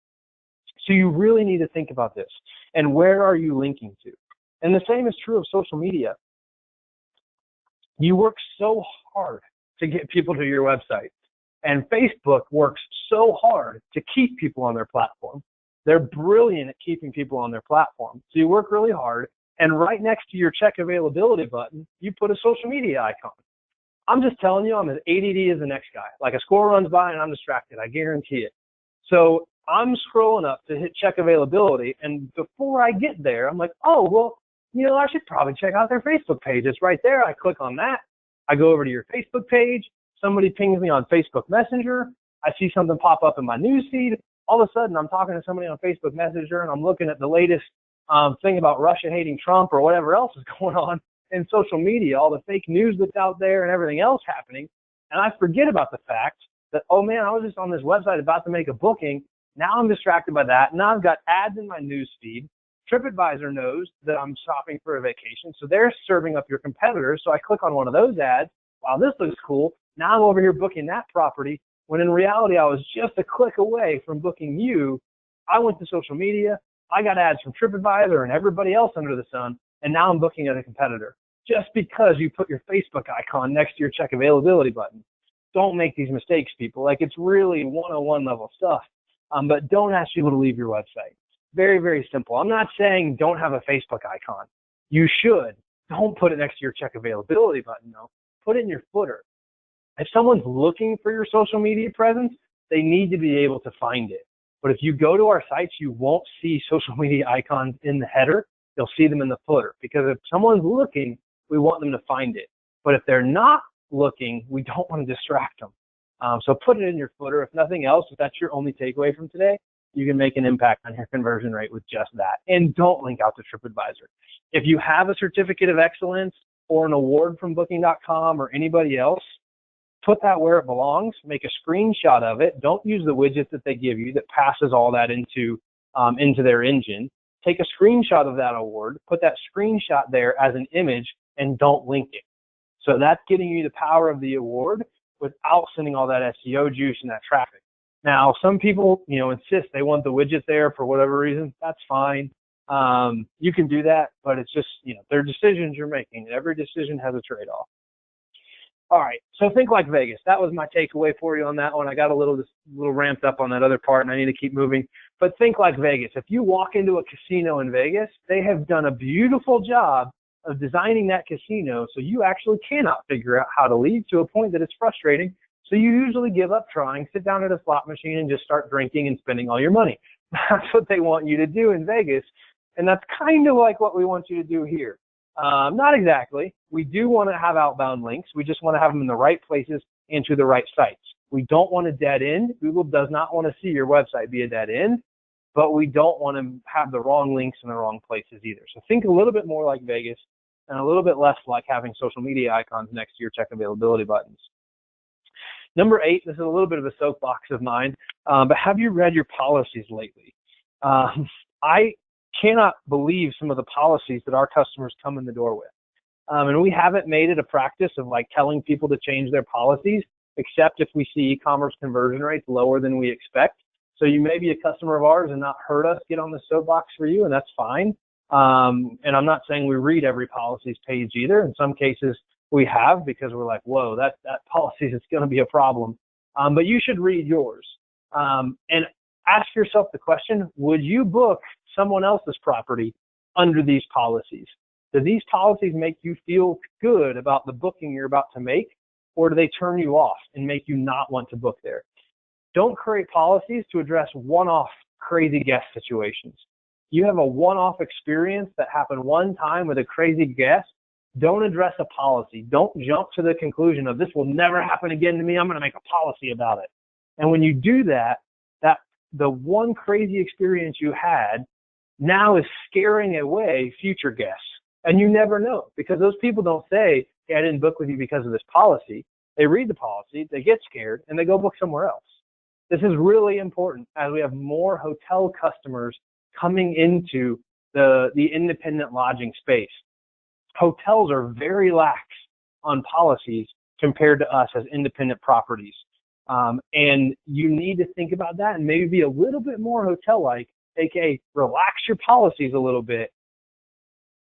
So you really need to think about this. And where are you linking to? And the same is true of social media. You work so hard to get people to your website. And Facebook works so hard to keep people on their platform. They're brilliant at keeping people on their platform. So you work really hard, and right next to your check availability button, you put a social media icon. I'm just telling you, I'm as ADD as the next guy. Like a squirrel runs by and I'm distracted, I guarantee it. So I'm scrolling up to hit check availability, and before I get there, I'm like, oh, well, you know, I should probably check out their Facebook page. It's right there. I click on that. I go over to your Facebook page. Somebody pings me on Facebook Messenger. I see something pop up in my news feed. All of a sudden, I'm talking to somebody on Facebook Messenger, and I'm looking at the latest thing about Russia hating Trump or whatever else is going on in social media, all the fake news that's out there and everything else happening. And I forget about the fact that, oh man, I was just on this website about to make a booking. Now I'm distracted by that. Now I've got ads in my news feed. TripAdvisor knows that I'm shopping for a vacation, so they're serving up your competitors. So I click on one of those ads. Wow, this looks cool. Now I'm over here booking that property, when in reality, I was just a click away from booking you. I went to social media. I got ads from TripAdvisor and everybody else under the sun, and now I'm booking at a competitor just because you put your Facebook icon next to your check availability button. Don't make these mistakes, people. Like, it's really 101 level stuff, but don't ask people to leave your website. Very, very simple. I'm not saying don't have a Facebook icon. You should. Don't put it next to your check availability button, though. Put it in your footer. If someone's looking for your social media presence, they need to be able to find it. But if you go to our sites, you won't see social media icons in the header. You'll see them in the footer, because if someone's looking, we want them to find it. But if they're not looking, we don't want to distract them. So put it in your footer. If nothing else, if that's your only takeaway from today, you can make an impact on your conversion rate with just that. And don't link out to TripAdvisor. If you have a certificate of excellence or an award from Booking.com or anybody else, put that where it belongs. Make a screenshot of it. Don't use the widget that they give you that passes all that into their engine. Take a screenshot of that award, put that screenshot there as an image, and don't link it. So that's getting you the power of the award without sending all that SEO juice and that traffic. Now, some people, insist they want the widget there for whatever reason. That's fine. You can do that, but it's just, they're decisions you're making. Every decision has a trade-off. All right, so think like Vegas. That was my takeaway for you on that one. I got a little ramped up on that other part, and I need to keep moving. But think like Vegas. If you walk into a casino in Vegas, they have done a beautiful job of designing that casino so you actually cannot figure out how to leave, to a point that it's frustrating. So you usually give up trying, sit down at a slot machine, and just start drinking and spending all your money. That's what they want you to do in Vegas, and that's kind of like what we want you to do here. Not exactly. We do want to have outbound links. We just want to have them in the right places and to the right sites. We don't want a dead end. Google does not want to see your website be a dead end, but we don't want to have the wrong links in the wrong places either. So think a little bit more like Vegas and a little bit less like having social media icons next to your check availability buttons. Number 8, this is a little bit of a soapbox of mine, but have you read your policies lately? I cannot believe some of the policies that our customers come in the door with. And we haven't made it a practice of telling people to change their policies, except if we see e-commerce conversion rates lower than we expect. So you may be a customer of ours and not heard us get on the soapbox for you, and that's fine. And I'm not saying we read every policies page either. In some cases we have, because we're like, whoa, that policy is going to be a problem. But you should read yours. And ask yourself the question, would you book someone else's property under these policies? Do these policies make you feel good about the booking you're about to make, or do they turn you off and make you not want to book there? Don't create policies to address one-off crazy guest situations. You have a one-off experience that happened one time with a crazy guest. Don't address a policy. Don't jump to the conclusion of this will never happen again to me. I'm going to make a policy about it. And when you do that, the one crazy experience you had now is scaring away future guests. And you never know, because those people don't say, hey, I didn't book with you because of this policy. They read the policy, they get scared, and they go book somewhere else. This is really important as we have more hotel customers coming into the independent lodging space. Hotels are very lax on policies compared to us as independent properties. And you need to think about that and maybe be a little bit more hotel-like, aka relax your policies a little bit,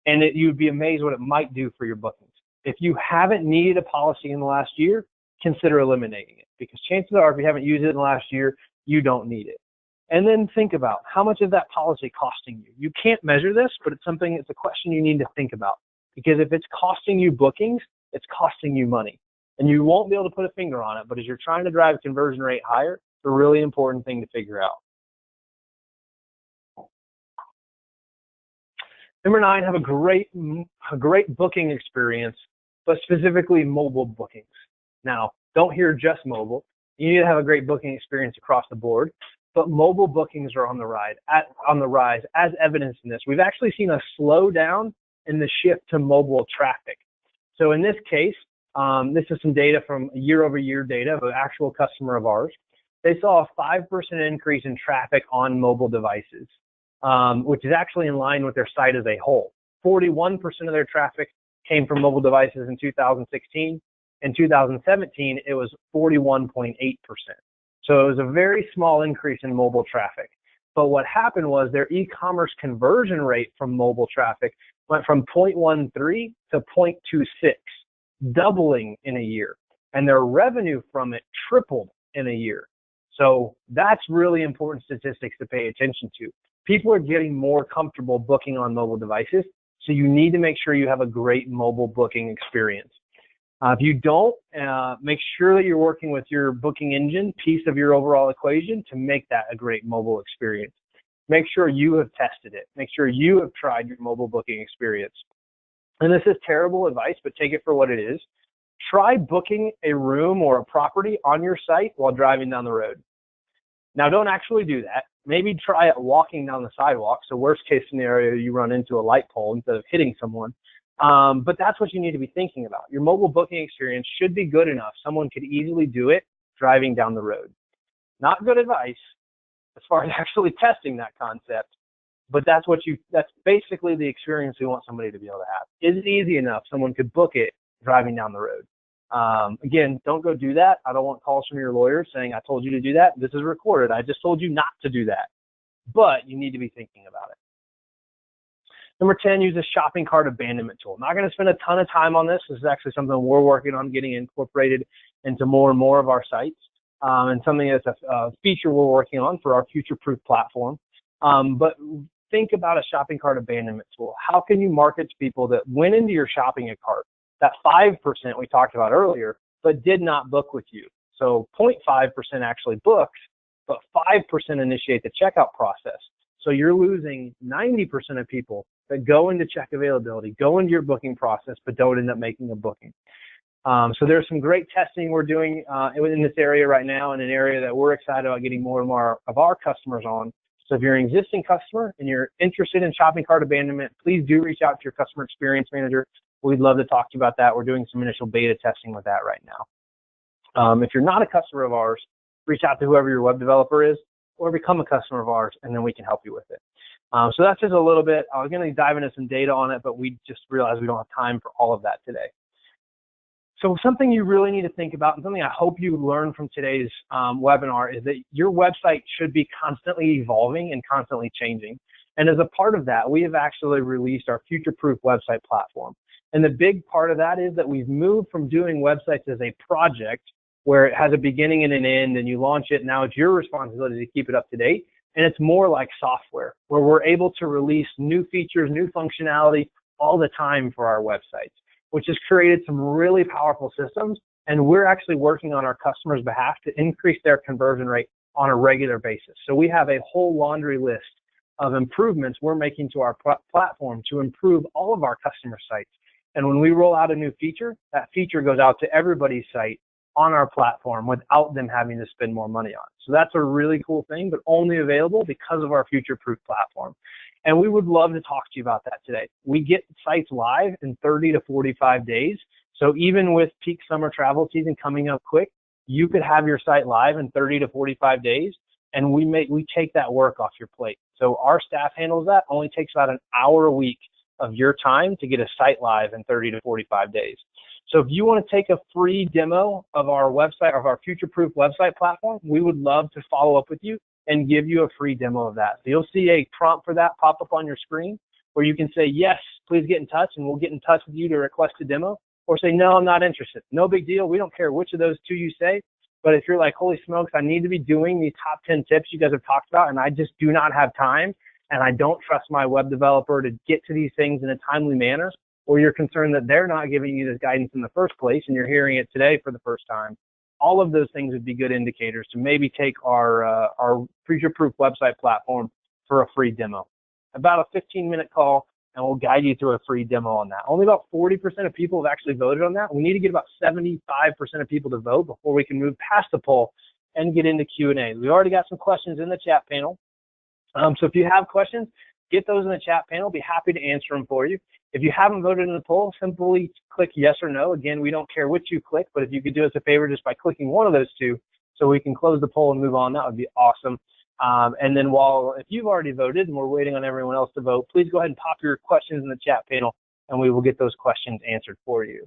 and you'd be amazed what it might do for your bookings. If you haven't needed a policy in the last year, consider eliminating it, because chances are if you haven't used it in the last year, you don't need it. And then think about how much is that policy costing you. You can't measure this, but it's a question you need to think about, because if it's costing you bookings, it's costing you money. And you won't be able to put a finger on it, but as you're trying to drive conversion rate higher, it's a really important thing to figure out. Number 9, have a great booking experience, but specifically mobile bookings. Now, don't hear just mobile. You need to have a great booking experience across the board, but mobile bookings are on the rise, as evidenced in this. We've actually seen a slowdown in the shift to mobile traffic. So in this case, this is some data from year-over-year data of an actual customer of ours. They saw a 5% increase in traffic on mobile devices, which is actually in line with their site as a whole. 41% of their traffic came from mobile devices in 2016. In 2017, it was 41.8%. So it was a very small increase in mobile traffic. But what happened was their e-commerce conversion rate from mobile traffic went from 0.13 to 0.26, doubling in a year. And their revenue from it tripled in a year. So that's really important statistics to pay attention to. People are getting more comfortable booking on mobile devices, so you need to make sure you have a great mobile booking experience. If you don't, make sure that you're working with your booking engine piece of your overall equation to make that a great mobile experience. Make sure you have tested it. Make sure you have tried your mobile booking experience. And this is terrible advice, but take it for what it is. Try booking a room or a property on your site while driving down the road. Now, don't actually do that. Maybe try it walking down the sidewalk. So worst case scenario, you run into a light pole instead of hitting someone. But that's what you need to be thinking about. Your mobile booking experience should be good enough. Someone could easily do it driving down the road. Not good advice as far as actually testing that concept, but that's basically the experience we want somebody to be able to have. Is it easy enough someone could book it driving down the road? Again, don't go do that. I don't want calls from your lawyer saying, I told you to do that. This is recorded. I just told you not to do that. But you need to be thinking about it. Number 10, use a shopping cart abandonment tool. I'm not going to spend a ton of time on this. This is actually something we're working on getting incorporated into more and more of our sites, and something that's a feature we're working on for our future-proof platform. But think about a shopping cart abandonment tool. How can you market to people that went into your shopping cart, that 5% we talked about earlier, but did not book with you? So 0.5% actually books, but 5% initiate the checkout process. So you're losing 90% of people that go into check availability, go into your booking process, but don't end up making a booking. So there's some great testing we're doing in this area right now, in an area that we're excited about getting more and more of our customers on. So if you're an existing customer and you're interested in shopping cart abandonment, please do reach out to your customer experience manager. We'd love to talk to you about that. We're doing some initial beta testing with that right now. If you're not a customer of ours, reach out to whoever your web developer is, or become a customer of ours, and then we can help you with it. So that's just a little bit. I was going to dive into some data on it, but we just realized we don't have time for all of that today. So something you really need to think about, and something I hope you learn from today's webinar, is that your website should be constantly evolving and constantly changing. And as a part of that, we have actually released our future-proof website platform. And the big part of that is that we've moved from doing websites as a project where it has a beginning and an end, and you launch it. Now it's your responsibility to keep it up to date. And it's more like software, where we're able to release new features, new functionality all the time for our websites, which has created some really powerful systems. And we're actually working on our customers' behalf to increase their conversion rate on a regular basis. So we have a whole laundry list of improvements we're making to our platform to improve all of our customer sites. And when we roll out a new feature, that feature goes out to everybody's site on our platform without them having to spend more money on it. So that's a really cool thing, but only available because of our future-proof platform. And we would love to talk to you about that today. We get sites live in 30 to 45 days. So even with peak summer travel season coming up quick, you could have your site live in 30 to 45 days, and we take that work off your plate. So our staff handles that. Only takes about an hour a week of your time to get a site live in 30 to 45 days. So if you want to take a free demo of our website, of our future-proof website platform, we would love to follow up with you and give you a free demo of that. So you'll see a prompt for that pop up on your screen where you can say, yes, please get in touch, and we'll get in touch with you to request a demo, or say, no, I'm not interested. No big deal. We don't care which of those two you say. But if you're like, holy smokes, I need to be doing these top 10 tips you guys have talked about, and I just do not have time, and I don't trust my web developer to get to these things in a timely manner, or you're concerned that they're not giving you this guidance in the first place and you're hearing it today for the first time, all of those things would be good indicators to maybe take our future-proof website platform for a free demo. About a 15-minute call, and we'll guide you through a free demo on that. Only about 40% of people have actually voted on that. We need to get about 75% of people to vote before we can move past the poll and get into Q&A. We already got some questions in the chat panel. So if you have questions, get those in the chat panel. Be happy to answer them for you. If you haven't voted in the poll, simply click yes or no. Again, we don't care which you click, but if you could do us a favor just by clicking one of those two so we can close the poll and move on, that would be awesome. And then if you've already voted and we're waiting on everyone else to vote, please go ahead and pop your questions in the chat panel and we will get those questions answered for you.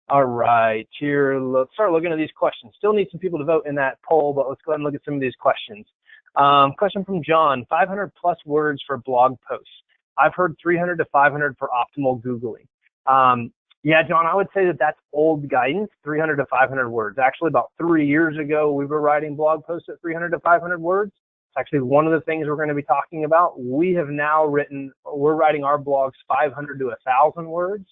All right, here, let's start looking at these questions. Still need some people to vote in that poll, but let's go ahead and look at some of these questions. Question from John, 500 plus words for blog posts. I've heard 300 to 500 for optimal Googling. Yeah, John, I would say that that's old guidance, 300 to 500 words. Actually, about 3 years ago, we were writing blog posts at 300 to 500 words. It's actually one of the things we're going to be talking about. We have now we're writing our blogs 500 to 1,000 words.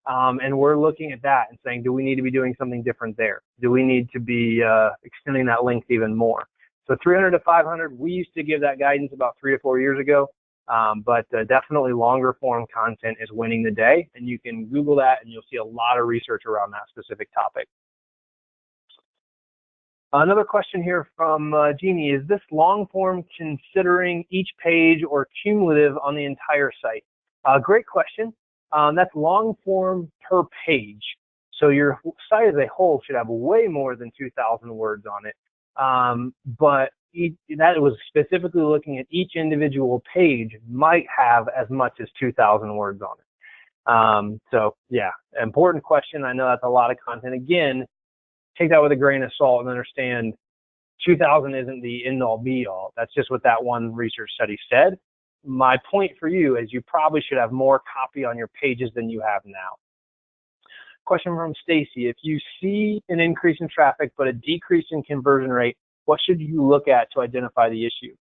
And we're looking at that and saying, do we need to be doing something different there? Do we need to be extending that length even more? So 300 to 500, we used to give that guidance about 3 to 4 years ago. But definitely longer form content is winning the day, and you can Google that and you'll see a lot of research around that specific topic. Another question here from Jeannie, is this long form considering each page or cumulative on the entire site? Great question. That's long form per page. So your site as a whole should have way more than 2,000 words on it. But that was specifically looking at each individual page might have as much as 2,000 words on it. So yeah, important question. I know that's a lot of content. Again, take that with a grain of salt and understand 2,000 isn't the end all be all. That's just what that one research study said. My point for you is you probably should have more copy on your pages than you have now. Question from Stacy, if you see an increase in traffic but a decrease in conversion rate, what should you look at to identify the issue?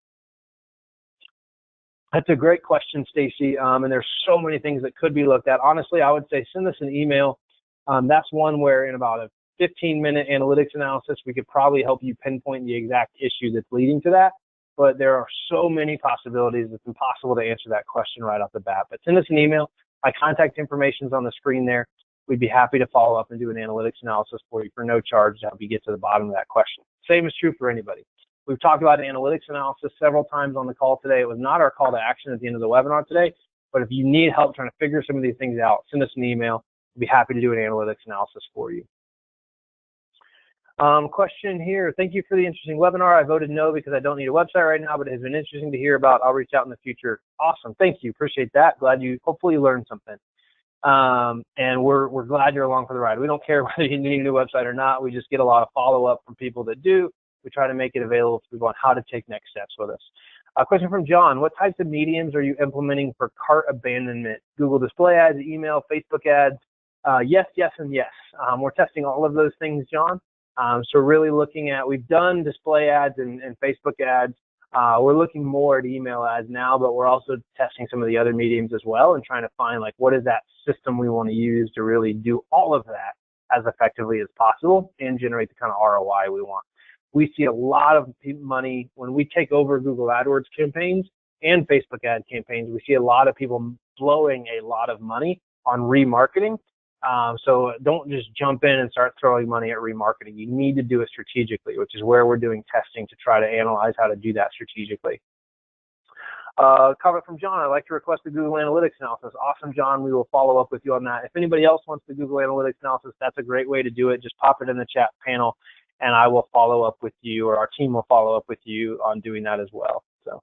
That's a great question, Stacy, and there's so many things that could be looked at. Honestly, I would say send us an email. That's one where in about a 15-minute analytics analysis, we could probably help you pinpoint the exact issue that's leading to that. But there are so many possibilities, it's impossible to answer that question right off the bat. But send us an email. My contact information is on the screen there. We'd be happy to follow up and do an analytics analysis for you for no charge to help you get to the bottom of that question. Same is true for anybody. We've talked about analytics analysis several times on the call today. It was not our call to action at the end of the webinar today, but if you need help trying to figure some of these things out, send us an email. We'd be happy to do an analytics analysis for you. Question here. Thank you for the interesting webinar. I voted no because I don't need a website right now, but it has been interesting to hear about. I'll reach out in the future. Awesome. Thank you. Appreciate that. Hopefully you learned something. And we're glad you're along for the ride. We don't care whether you need a new website or not. We just get a lot of follow-up from people that do. We try to make it available to people on how to take next steps with us. A question from John. What types of mediums are you implementing for cart abandonment? Google display ads, email, Facebook ads? Yes, yes, and yes. We're testing all of those things, John. So really looking at, we've done display ads and Facebook ads. We're looking more at email ads now, but we're also testing some of the other mediums as well and trying to find like what is that system we want to use to really do all of that as effectively as possible and generate the kind of ROI we want. We see a lot of money when we take over Google AdWords campaigns and Facebook ad campaigns. We see a lot of people blowing a lot of money on remarketing. So don't just jump in and start throwing money at remarketing. You need to do it strategically, which is where we're doing testing to try to analyze how to do that strategically. Comment from John, I'd like to request the Google Analytics analysis. Awesome, John. We will follow up with you on that. If anybody else wants the Google Analytics analysis, that's a great way to do it. Just pop it in the chat panel, and I will follow up with you, or our team will follow up with you on doing that as well. So,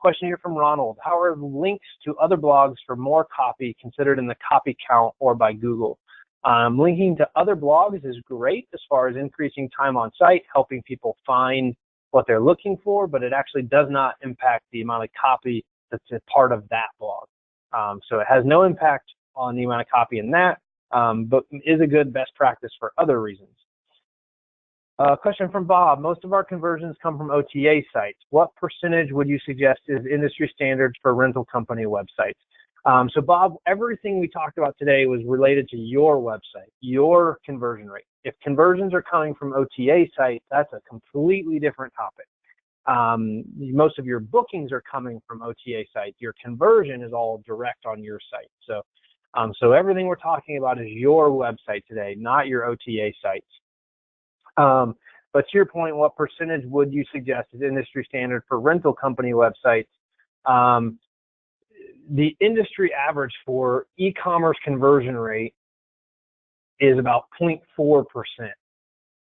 question here from Ronald. How are links to other blogs for more copy considered in the copy count or by Google? Linking to other blogs is great as far as increasing time on site, helping people find what they're looking for, but it actually does not impact the amount of copy that's a part of that blog. So it has no impact on the amount of copy in that, but is a good best practice for other reasons. Question from Bob. Most of our conversions come from OTA sites. What percentage would you suggest is industry standards for rental company websites? So Bob, everything we talked about today was related to your website, your conversion rate. If conversions are coming from OTA sites, that's a completely different topic. Most of your bookings are coming from OTA sites. Your conversion is all direct on your site. So everything we're talking about is your website today, not your OTA sites. But to your point, what percentage would you suggest is industry standard for rental company websites? The industry average for e-commerce conversion rate is about 0.4%.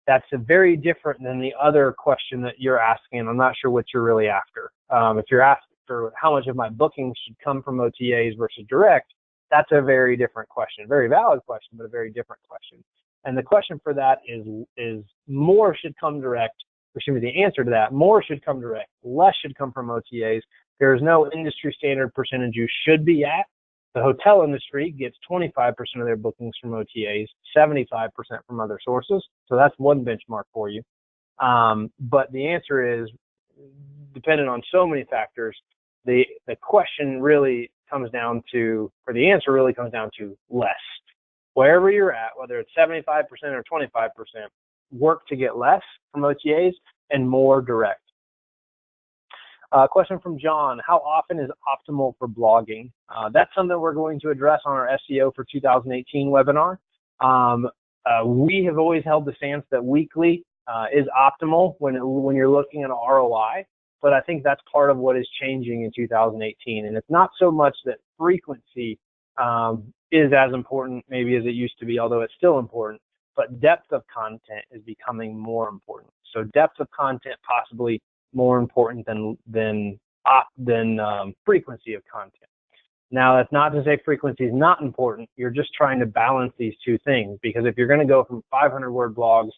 That's very different than the other question that you're asking. I'm not sure what you're really after. If you're asking for how much of my bookings should come from OTAs versus direct, that's a very different question. A very valid question, but a very different question. And the question for that is more should come direct, or excuse me, the answer to that, more should come direct, less should come from OTAs. There is no industry standard percentage you should be at. The hotel industry gets 25% of their bookings from OTAs, 75% from other sources. So that's one benchmark for you. But the answer is, dependent on so many factors, the question really comes down to, or the answer really comes down to less. Wherever you're at, whether it's 75% or 25%, work to get less from OTAs and more direct. Question from John, how often is optimal for blogging? That's something we're going to address on our SEO for 2018 webinar. We have always held the stance that weekly is optimal when you're looking at ROI, but I think that's part of what is changing in 2018. And it's not so much that frequency is as important maybe as it used to be, although it's still important, but depth of content is becoming more important. So depth of content possibly more important than frequency of content. Now, that's not to say frequency is not important. You're just trying to balance these two things, because if you're going to go from 500-word blogs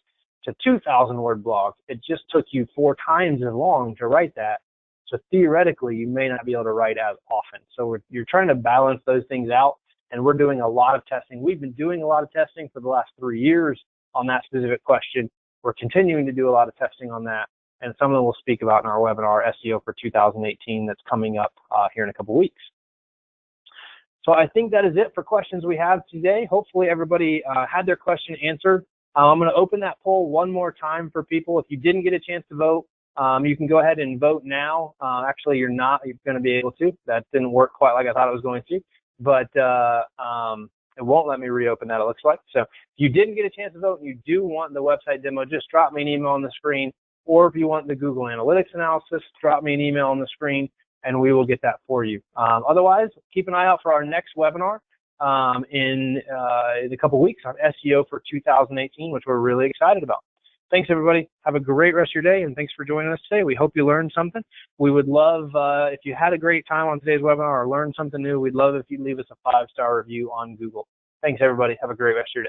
to 2,000-word blogs, it just took you 4 times as long to write that. So theoretically, you may not be able to write as often. So you're trying to balance those things out, and we're doing a lot of testing. We've been doing a lot of testing for the last 3 years on that specific question. We're continuing to do a lot of testing on that, and some of them we'll speak about in our webinar, SEO for 2018, that's coming up here in a couple weeks. So I think that is it for questions we have today. Hopefully everybody had their question answered. I'm going to open that poll one more time for people. If you didn't get a chance to vote, you can go ahead and vote now. Actually, you're going to be able to. That didn't work quite like I thought it was going to, but it won't let me reopen that, it looks like. So if you didn't get a chance to vote and you do want the website demo, just drop me an email on the screen. Or if you want the Google Analytics analysis, drop me an email on the screen, and we will get that for you. Otherwise, keep an eye out for our next webinar in a couple weeks on SEO for 2018, which we're really excited about. Thanks, everybody. Have a great rest of your day, and thanks for joining us today. We hope you learned something. We would love, if you had a great time on today's webinar or learned something new, we'd love if you'd leave us a 5-star review on Google. Thanks, everybody. Have a great rest of your day.